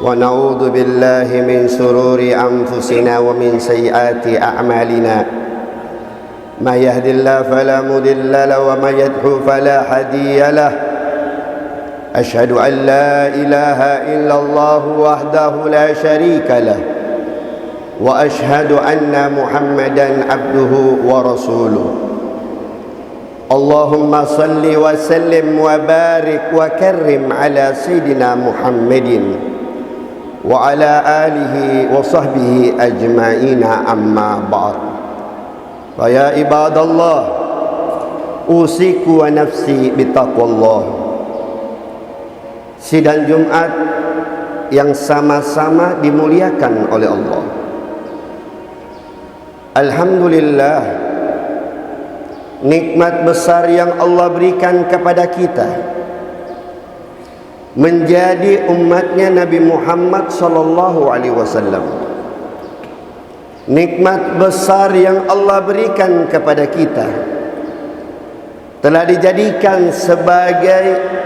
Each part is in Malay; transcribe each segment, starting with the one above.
ونعوذ بالله من شرور أنفسنا ومن سيئات أعمالنا ما يهد الله فلا مضل له وما يضلل فلا هادي له أشهد أن لا إله إلا الله وحده لا شريك له وأشهد أن محمدا عبده ورسوله اللهم صل وسلم وبارك وكرم على سيدنا محمد وعلى آله وصحبه أجمعين أما بعد فيا عباد الله أوصيكم ونفسي بتقوى الله. Sidang Jumat yang sama-sama dimuliakan oleh Allah. Alhamdulillah, nikmat besar yang Allah berikan kepada kita menjadi umatnya Nabi Muhammad sallallahu alaihi wasallam. Nikmat besar yang Allah berikan kepada kita telah dijadikan sebagai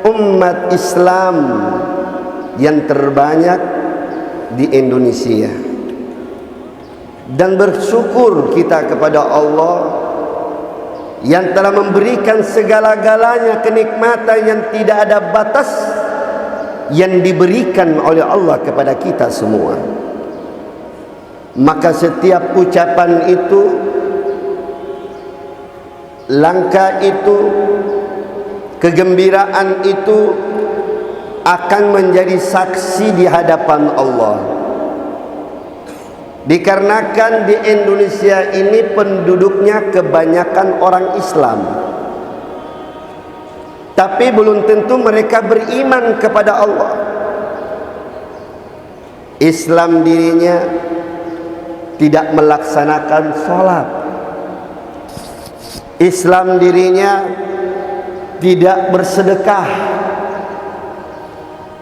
umat Islam yang terbanyak di Indonesia. Dan bersyukur kita kepada Allah yang telah memberikan segala-galanya kenikmatan yang tidak ada batas yang diberikan oleh Allah kepada kita semua. Maka setiap ucapan itu, langkah itu, kegembiraan itu akan menjadi saksi di hadapan Allah. Dikarenakan di Indonesia ini penduduknya kebanyakan orang Islam, tapi belum tentu mereka beriman kepada Allah. Islam dirinya tidak melaksanakan sholat, Islam dirinya tidak bersedekah,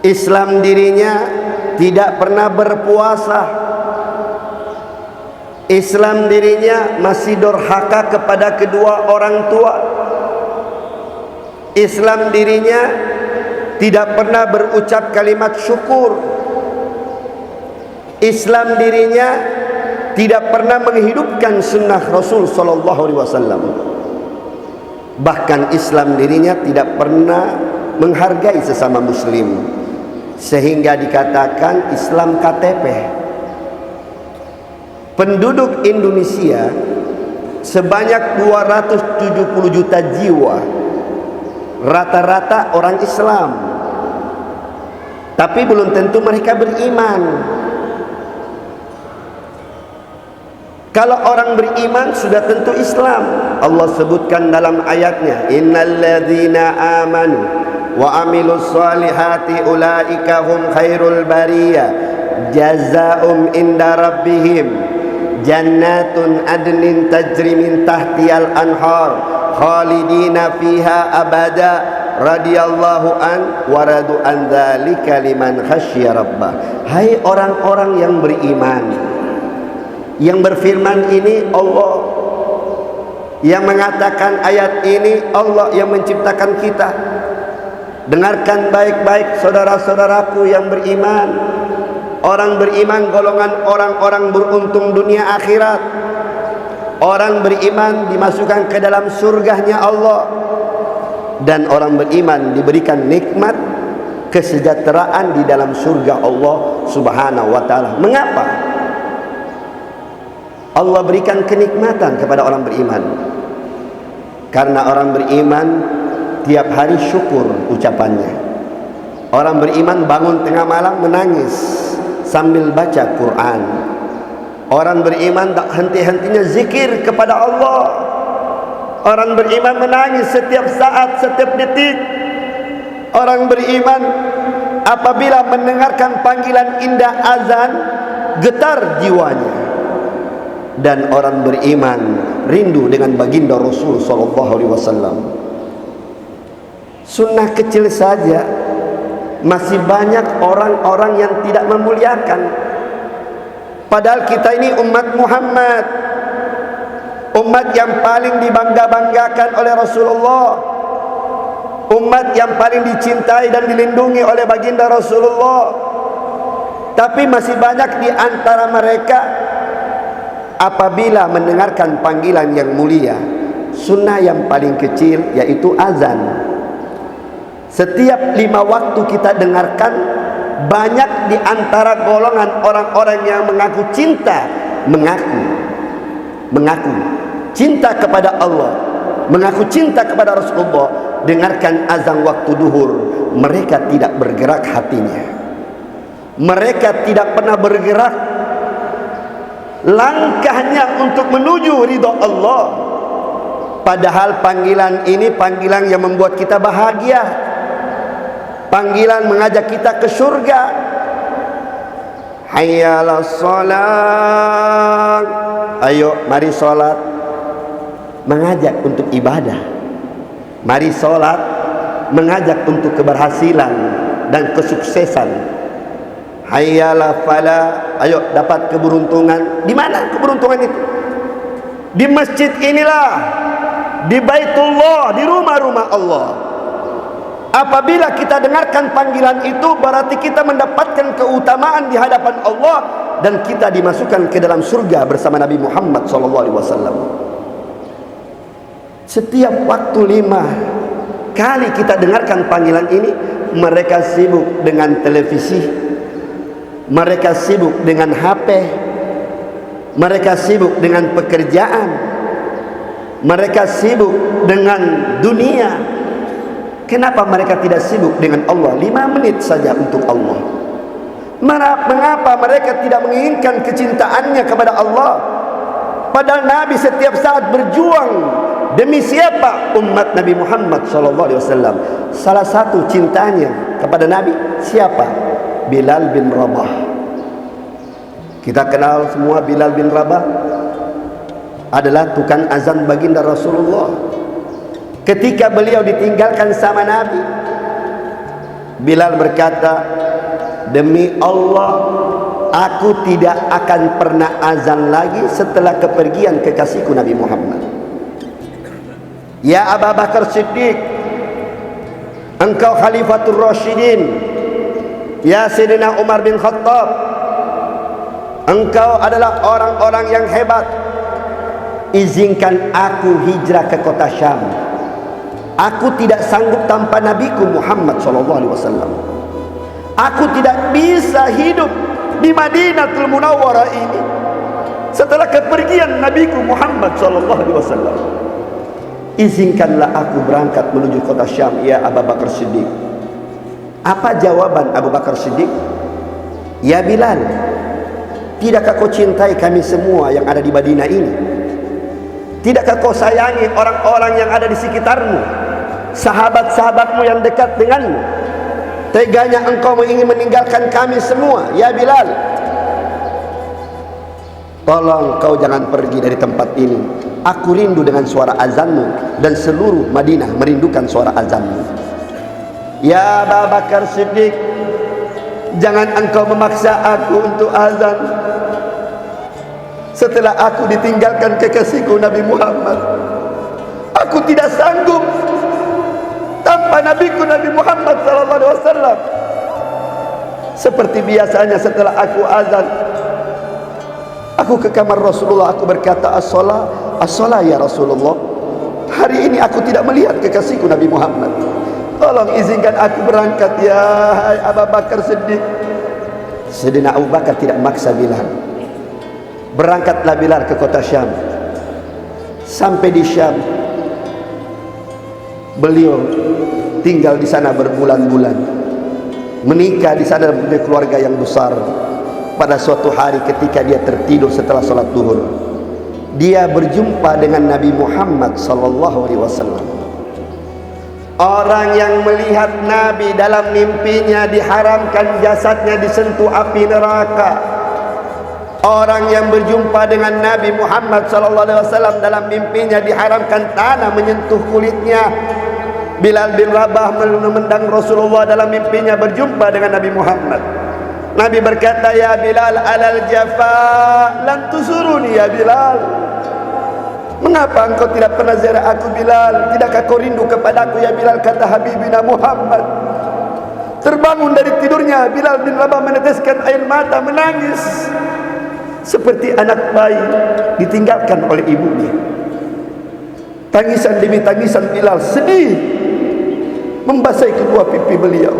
Islam dirinya tidak pernah berpuasa, Islam dirinya masih durhaka kepada kedua orang tua, Islam dirinya tidak pernah berucap kalimat syukur, Islam dirinya tidak pernah menghidupkan sunnah Rasul sallallahu alaihi wasallam. Bahkan Islam dirinya tidak pernah menghargai sesama muslim, sehingga dikatakan Islam KTP. Penduduk Indonesia sebanyak 270 juta jiwa, rata-rata orang Islam, tapi belum tentu mereka beriman. Kalau orang beriman sudah tentu Islam. Allah sebutkan dalam ayatnya, innalladzina amanu wa amilus solihati ulaika hum khairul bariyah jazaa'um inda rabbihim jannatun adnin tajri min tahtiyal anhar khalidina fiha abada radhiyallahu an wa radu an dzalika liman khasyya rabbah. Hai orang-orang yang beriman, yang berfirman ini Allah, yang mengatakan ayat ini Allah yang menciptakan kita. Dengarkan baik-baik saudara-saudaraku yang beriman. Orang beriman golongan orang-orang beruntung dunia akhirat. Orang beriman dimasukkan ke dalam surganya Allah. Dan orang beriman diberikan nikmat kesejahteraan di dalam surga Allah subhanahu wa ta'ala. Mengapa Allah berikan kenikmatan kepada orang beriman? Karena orang beriman tiap hari syukur ucapannya. Orang beriman bangun tengah malam menangis sambil baca Quran. Orang beriman tak henti-hentinya zikir kepada Allah. Orang beriman menangis setiap saat, setiap detik. Orang beriman apabila mendengarkan panggilan indah azan, getar jiwanya. Dan orang beriman rindu dengan baginda Rasul sallallahu alaihi wasallam. Sunnah kecil saja masih banyak orang-orang yang tidak memuliakan. Padahal kita ini umat Muhammad, umat yang paling dibangga-banggakan oleh Rasulullah, umat yang paling dicintai dan dilindungi oleh baginda Rasulullah. Tapi masih banyak di antara mereka apabila mendengarkan panggilan yang mulia, sunnah yang paling kecil yaitu azan. Setiap 5 waktu kita dengarkan, banyak di antara golongan orang-orang yang mengaku cinta, mengaku cinta kepada Allah, mengaku cinta kepada Rasulullah, dengarkan azan waktu duhur, mereka tidak bergerak hatinya, mereka tidak pernah bergerak langkahnya untuk menuju ridha Allah. Padahal panggilan ini panggilan yang membuat kita bahagia, panggilan mengajak kita ke surga. Hayya 'alas shalah, ayo mari salat, mengajak untuk ibadah. Mari salat, mengajak untuk keberhasilan dan kesuksesan. Hayya 'alal falah, ayo dapat keberuntungan. Di mana keberuntungan itu? Di masjid inilah, di Baitullah, di rumah-rumah Allah. Apabila kita dengarkan panggilan itu, berarti kita mendapatkan keutamaan di hadapan Allah dan kita dimasukkan ke dalam surga bersama Nabi Muhammad SAW. Setiap waktu 5 kali kita dengarkan panggilan ini, mereka sibuk dengan televisi, mereka sibuk dengan HP, mereka sibuk dengan pekerjaan, mereka sibuk dengan dunia. Kenapa mereka tidak sibuk dengan Allah? 5 menit saja untuk Allah. Mengapa mereka tidak menginginkan kecintaannya kepada Allah? Padahal Nabi setiap saat berjuang demi siapa? Umat Nabi Muhammad SAW. Salah satu cintanya kepada Nabi siapa? Bilal bin Rabah. Kita kenal semua Bilal bin Rabah adalah tukang azan baginda Rasulullah. Ketika beliau ditinggalkan sama Nabi, Bilal berkata, demi Allah, aku tidak akan pernah azan lagi setelah kepergian kekasihku Nabi Muhammad. Ya Abu Bakar Siddiq, engkau Khalifatul Rasyidin. Ya Sayyidina Umar bin Khattab, engkau adalah orang-orang yang hebat. Izinkan aku hijrah ke kota Syam. Aku tidak sanggup tanpa Nabiku Muhammad SAW. Aku tidak bisa hidup di Madinatul Munawwarah ini setelah kepergian Nabiku Muhammad SAW. Izinkanlah aku berangkat menuju kota Syam, ya Abu Bakar Siddiq. Apa jawaban Abu Bakar Siddiq? Ya Bilal, tidakkah kau cintai kami semua yang ada di Madinah ini? Tidakkah kau sayangi orang-orang yang ada di sekitarmu, sahabat-sahabatmu yang dekat denganmu? Teganya engkau ingin meninggalkan kami semua, ya Bilal. Tolong kau jangan pergi dari tempat ini. Aku rindu dengan suara azanmu, dan seluruh Madinah merindukan suara azanmu. Ya Abu Bakar Siddiq, jangan engkau memaksa aku untuk azan setelah aku ditinggalkan kekasihku Nabi Muhammad. Aku tidak sanggup tanpa Nabiku Nabi Muhammad SAW. Seperti biasanya setelah aku azan, aku ke kamar Rasulullah, aku berkata, as-salah, as-salah ya Rasulullah. Hari ini aku tidak melihat kekasihku Nabi Muhammad. Tolong izinkan aku berangkat, ya Abu Bakar Siddiq. Sayyidina Abu Bakar tidak memaksa Bilal. Berangkatlah Bilal ke kota Syam. Sampai di Syam, beliau tinggal di sana berbulan-bulan, menikah di sana dengan keluarga yang besar. Pada suatu hari ketika dia tertidur setelah sholat duhur, dia berjumpa dengan Nabi Muhammad SAW. Orang yang melihat Nabi dalam mimpinya diharamkan jasadnya disentuh api neraka. Orang yang berjumpa dengan Nabi Muhammad SAW dalam mimpinya diharamkan tanah menyentuh kulitnya. Bilal bin Rabah memandang Rasulullah dalam mimpinya berjumpa dengan Nabi Muhammad. Nabi berkata, "Ya Bilal, alal jafa lan tusuruni ya Bilal." Mengapa engkau tidak pernah ziarah aku Bilal? Tidakkah kau rindu kepadaku ya Bilal? Kata Habibina Muhammad. Terbangun dari tidurnya, Bilal bin Rabah meneteskan air mata, menangis seperti anak bayi ditinggalkan oleh ibunya. Tangisan demi tangisan Bilal sedih membasahi kedua pipi beliau.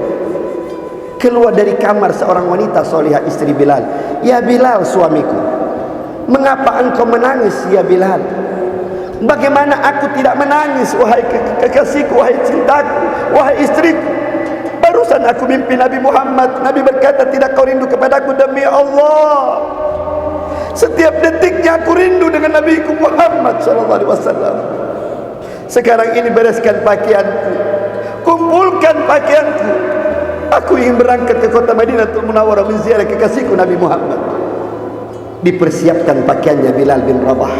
Keluar dari kamar seorang wanita solihah, istri Bilal. "Ya Bilal suamiku, mengapa engkau menangis ya Bilal?" "Bagaimana aku tidak menangis wahai kekasihku, wahai cintaku, wahai istriku? Barusan aku mimpi Nabi Muhammad. Nabi berkata, tidak kau rindu kepadaku?" "Demi Allah, setiap detiknya aku rindu dengan Nabi Muhammad SAW. Sekarang ini bereskan pakaianku, kumpulkan pakaianku. Aku ingin berangkat ke kota Madinatul Munawwarah menziarah kekasihku Nabi Muhammad." Dipersiapkan pakaiannya Bilal bin Rabah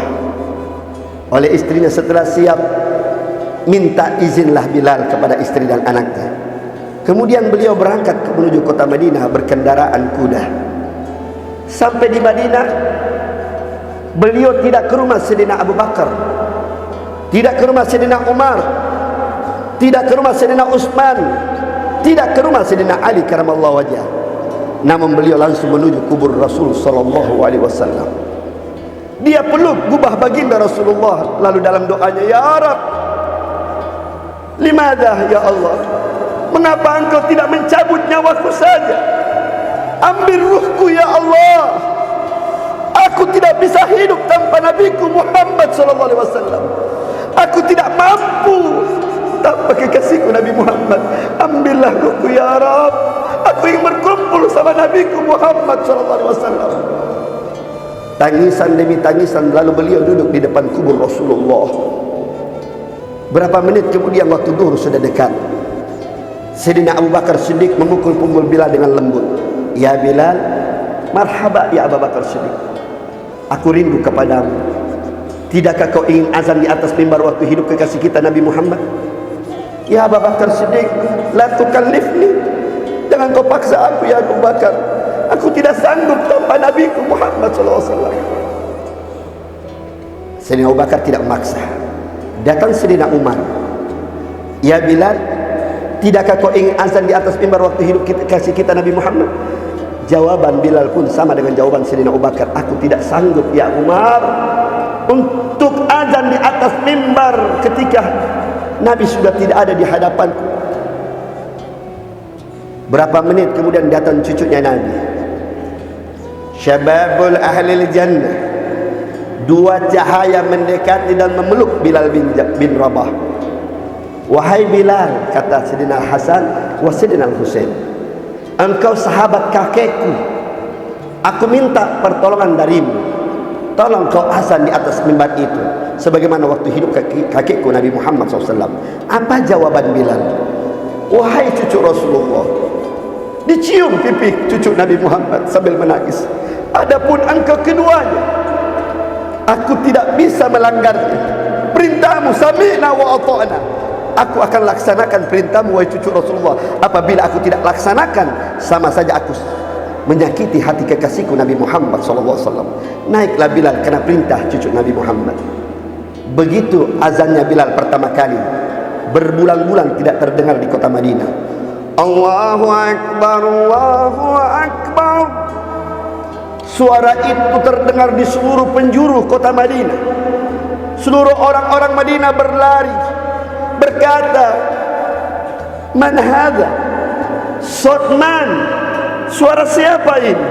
oleh istrinya. Setelah siap, minta izinlah Bilal kepada istri dan anaknya. Kemudian beliau berangkat menuju kota Madinah berkendaraan kuda. Sampai di Madinah, beliau tidak ke rumah Sayyidina Abu Bakar, tidak ke rumah Sayyidina Umar, tidak ke rumah Sayyidina Utsman, tidak ke rumah Sayyidina Ali karamallahu wajhah. Namun beliau langsung menuju kubur Rasul sallallahu alaihi wasallam. Dia peluk gubah baginda Rasulullah, lalu dalam doanya, "Ya Rabb, limadha ya Allah? Mengapa engkau tidak mencabut nyawaku saja? Ambil ruhku ya Allah. Aku tidak bisa hidup tanpa Nabiku Muhammad sallallahu alaihi wasallam. Aku tidak mampu tanpa kekasihku Nabi Muhammad. Ambillah ruhku ya Rabb. Aku ingin berkumpul sama Nabiku Muhammad sallallahu alaihi wasallam." Tangisan demi tangisan, lalu beliau duduk di depan kubur Rasulullah. Berapa menit kemudian waktu zuhur sudah dekat. Sayyidina Abu Bakar Siddiq memukul punggul Bilal dengan lembut. "Ya Bilal, marhaba ya Abu Bakar Siddiq. Aku rindu kepadamu. Tidakkah kau ingin azan di atas mimbar waktu hidup kekasih kita Nabi Muhammad?" "Ya Abu Bakar Siddiq, la tukallifni. Jangan kau paksa aku ya Abu Bakar. Aku tidak sanggup tanpa Nabi Muhammad SAW." Sayyidina Abu Bakar tidak memaksa. Datang Sayyidina Umar. "Ya Bilal, tidakkah kau ingin azan di atas mimbar waktu hidup kasih kita Nabi Muhammad?" Jawaban Bilal pun sama dengan jawaban Sayyidina Abu Bakar. "Aku tidak sanggup ya Umar untuk azan di atas mimbar ketika Nabi sudah tidak ada di hadapanku." Berapa menit kemudian datang cucunya Nabi, syababul ahlil jannah. Dua cahaya mendekati dan memeluk Bilal bin Rabah. "Wahai Bilal," kata Sayyidina Hasan wa Sayyidina Husain, "engkau sahabat kakekku. Aku minta pertolongan darimu. Tolong kau azan di atas mimbar itu sebagaimana waktu hidup kakekku Nabi Muhammad SAW." Apa jawaban Bilal? "Wahai cucu Rasulullah." Dicium pipi cucu Nabi Muhammad sambil menangis. "Adapun engkau keduanya, aku tidak bisa melanggarnya. Perintahmu sami'na wa ata'na. Aku akan laksanakan perintahmu wahai cucu Rasulullah. Apabila aku tidak laksanakan, sama saja aku menyakiti hati kekasihku Nabi Muhammad SAW." Naiklah Bilal kena perintah cucu Nabi Muhammad. Begitu azannya Bilal pertama kali, berbulan-bulan tidak terdengar di kota Madinah. Allahu Akbar, Allahu Akbar. Suara itu terdengar di seluruh penjuru kota Madinah. Seluruh orang-orang Madinah berlari, berkata, "Man hadha? Sotman, suara siapa ini?"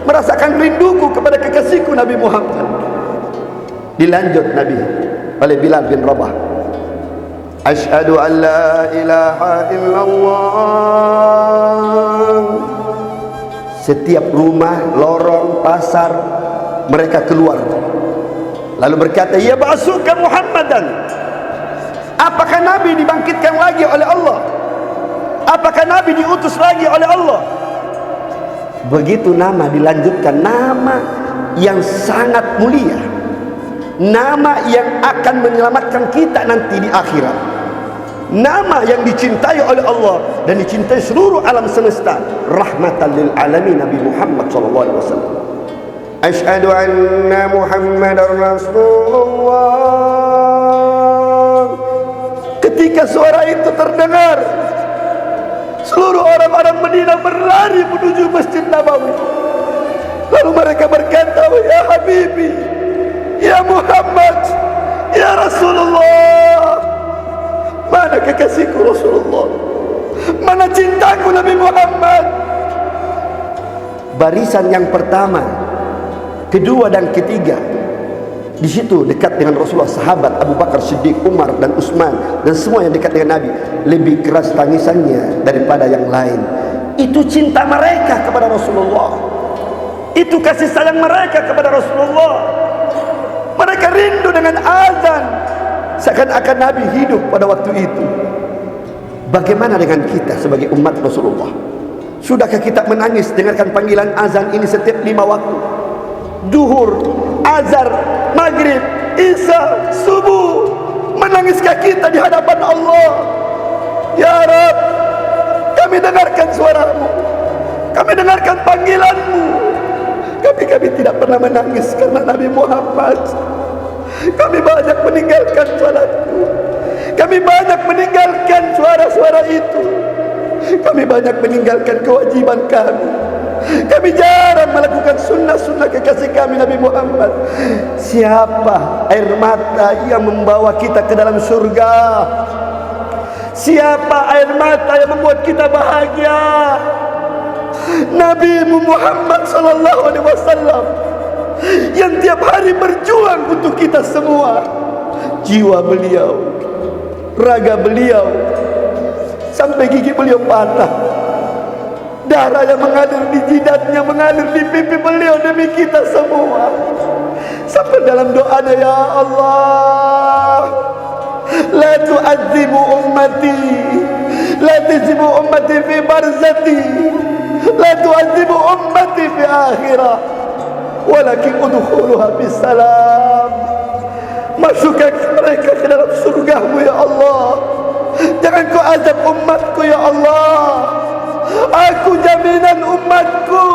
Merasakan rinduku kepada kekasihku Nabi Muhammad. Dilanjut Nabi oleh Bilal bin Rabah, "Asyhadu an la ilaha illallah." Setiap rumah, lorong, pasar, mereka keluar lalu berkata, "Ya ba'suka Muhammadan." Apakah Nabi dibangkitkan lagi oleh Allah? Apakah Nabi diutus lagi oleh Allah? Begitu nama dilanjutkan, nama yang sangat mulia, nama yang akan menyelamatkan kita nanti di akhirat. nama yang dicintai oleh Allah dan dicintai seluruh alam semesta, rahmatan lil alamin, Nabi Muhammad sallallahu alaihi wasallam. Asyhadu anna Muhammadar Rasulullah. Ketika suara itu terdengar, seluruh orang-orang Madinah berlari menuju Masjid Nabawi. Lalu mereka berkata, ya Habibi, ya Muhammad, ya Rasulullah, mana kekasihku Rasulullah, mana cintaku Nabi Muhammad. Barisan yang pertama, kedua dan ketiga di situ dekat dengan Rasulullah, sahabat Abu Bakar Siddiq, Umar dan Utsman dan semua yang dekat dengan Nabi, lebih keras tangisannya daripada yang lain. Itu cinta mereka kepada Rasulullah, itu kasih sayang mereka kepada Rasulullah. Mereka rindu dengan azan, seakan-akan Nabi hidup pada waktu itu. Bagaimana dengan kita sebagai umat Rasulullah? Sudahkah kita menangis dengarkan panggilan azan ini setiap 5 waktu? Duhur, azar, maghrib, isya, subuh. Menangiskah kita di hadapan Allah? Ya Rab, kami dengarkan suaramu, kami dengarkan panggilanmu. Kami tidak pernah menangis karena Nabi Muhammad. Kami banyak meninggalkan salatku, kami banyak meninggalkan suara-suara itu, kami banyak meninggalkan kewajiban kami. Kami jarang melakukan sunnah-sunnah kekasih kami Nabi Muhammad. Siapa air mata yang membawa kita ke dalam surga? Siapa air mata yang membuat kita bahagia? Nabi Muhammad sallallahu alaihi wasallam yang tiap hari berjuang untuk kita semua. Jiwa beliau, raga beliau, sampai gigi beliau patah, darah yang mengalir di jidatnya mengalir di pipi beliau demi kita semua. Sampai dalam doanya, ya Allah, la tu'adzibu ummati, la tu'adzibu ummati fi barzati, la tu'adzibu ummati fi akhirah, walakin udkhuluha bisalam. Masukkan mereka ke dalam surgamu ya Allah, jangan kau azab umatku ya Allah. Aku jaminan umatku.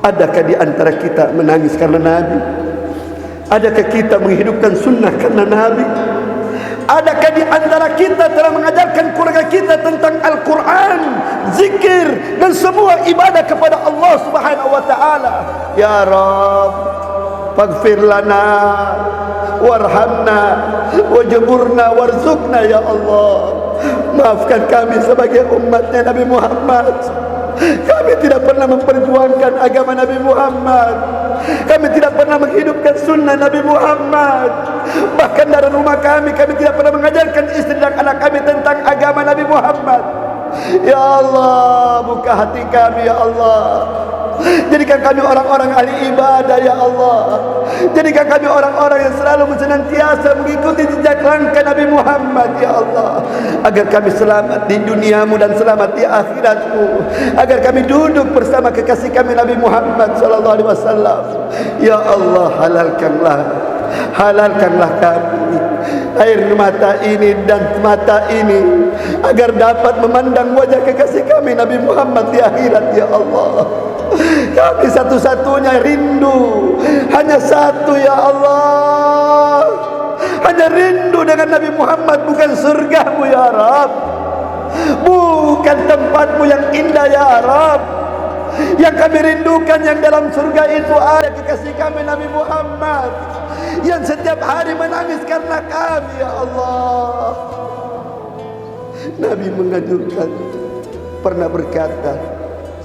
Adakah di antara kita menangis karena Nabi? Adakah kita menghidupkan sunnah karena Nabi? Adakah di antara kita telah mengajarkan keluarga kita tentang Al-Quran, zikir dan semua ibadah kepada Allah Subhanahu wa taala? Ya Rabb, faghfir lana warhamna wajburna warzuqna ya Allah. Maafkan kami sebagai umatnya Nabi Muhammad. Kami tidak pernah memperjuangkan agama Nabi Muhammad, kami tidak pernah menghidupkan sunnah Nabi Muhammad. Bahkan dari rumah kami tidak pernah mengajarkan istri dan anak kami tentang agama Nabi Muhammad. Ya Allah, buka hati kami ya Allah. Jadikan kami orang-orang ahli ibadah ya Allah. Jadikan kami orang-orang yang selalu senantiasa mengikuti jejak langkah Nabi Muhammad ya Allah. Agar kami selamat di duniamu dan selamat di akhiratmu. Agar kami duduk bersama kekasih kami Nabi Muhammad sallallahu alaihi wasallam. Ya Allah, halalkanlah kami air mata ini dan mata ini, agar dapat memandang wajah kekasih kami Nabi Muhammad di akhirat ya Allah. Kami satu-satunya rindu hanya satu ya Allah, hanya rindu dengan Nabi Muhammad, bukan surgamu ya Rabb, bukan tempatmu yang indah ya Rabb. Yang kami rindukan yang dalam surga itu ada kekasih kami Nabi Muhammad, yang setiap hari menangis karena kami ya Allah. Nabi menganjurkan, pernah berkata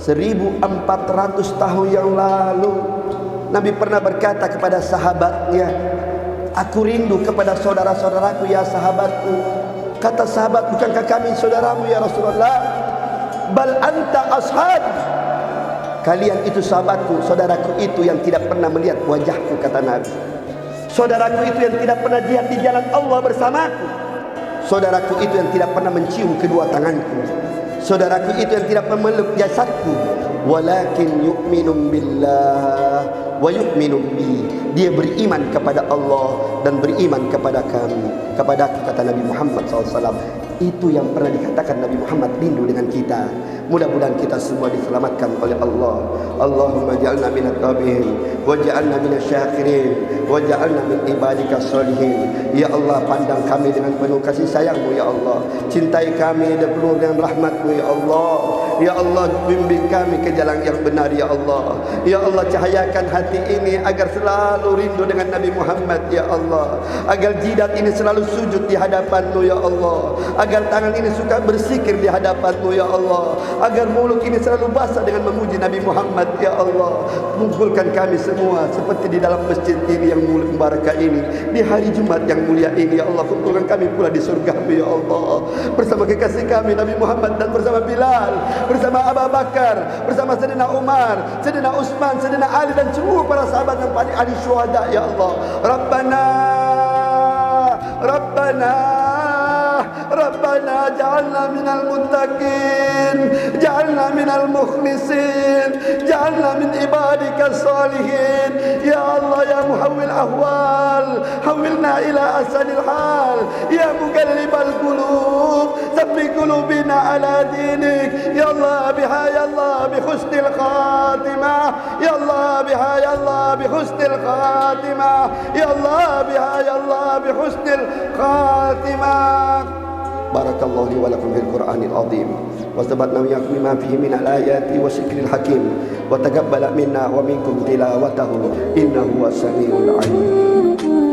1400 tahun yang lalu, Nabi pernah berkata kepada sahabatnya, aku rindu kepada saudara-saudaraku ya sahabatku. Kata sahabat, bukankah kami saudaramu ya Rasulullah? Bal anta ashab, kalian itu sahabatku, saudaraku itu yang tidak pernah melihat wajahku, kata Nabi. Saudaraku itu yang tidak pernah jihad di jalan Allah bersamaku. Saudaraku itu yang tidak pernah mencium kedua tanganku. saudaraku itu yang tidak memeluk jasadku, walakin yu'minum billah wa yu'minum bi. Dia beriman kepada Allah dan beriman kepada kami, kepada kata Nabi Muhammad SAW. Itu yang pernah dikatakan Nabi Muhammad rindu dengan kita. Mudah-mudahan kita semua diselamatkan oleh Allah. Allahumma ja'alna minat tabi'in wa ja'alna minasy syakirin wa ja'alna min ibadika sholihin. Ya Allah, pandang kami dengan penuh kasih sayang-Mu ya Allah. Cintai kami dan penuh dengan rahmat-Mu ya Allah. Ya Allah, bimbing kami ke jalan yang benar ya Allah. Ya Allah, cahayakan hati ini agar selalu rindu dengan Nabi Muhammad ya Allah. Agar jidat ini selalu sujud di hadapan-Mu ya Allah. Agar tangan ini suka bersikir di hadapan-Mu ya Allah. Agar mulut ini selalu basah dengan memuji Nabi Muhammad ya Allah. Kumpulkan kami semua seperti di dalam masjid ini yang mulia ini, di hari Jumat yang mulia ini ya Allah. Kumpulkan kami pula di surga-Mu ya Allah, bersama kekasih kami Nabi Muhammad dan bersama Bilal, bersama Abu Bakar, bersama Sayyidina Umar, Sayyidina Utsman, Sayyidina Ali dan seluruh para sahabat yang paling ahli syuhada ya Allah. Rabbana ja'alna minal muttaqin, ja'alna minal mukhlisin, ja'alna min ibadika salihin. Ya Allah ya muhawwil ahwal, hawilna ila asanil hal. Ya muqallibal qulub, tsabbit qulubina ala dinik. Ya Allah biha ya Allah bi husnil khatimah. Ya Allah biha ya Allah bi husnil khatimah. Ya Allah biha ya Allah bi husnil khatimah. Barakallahu li wa lakum fil Qur'anil azim wa sabatna yakum bima fihi min al-ayati wa zikril hakim wa taqabbala minna wa minkum tilawatahu innahu was-sami'ul 'alim.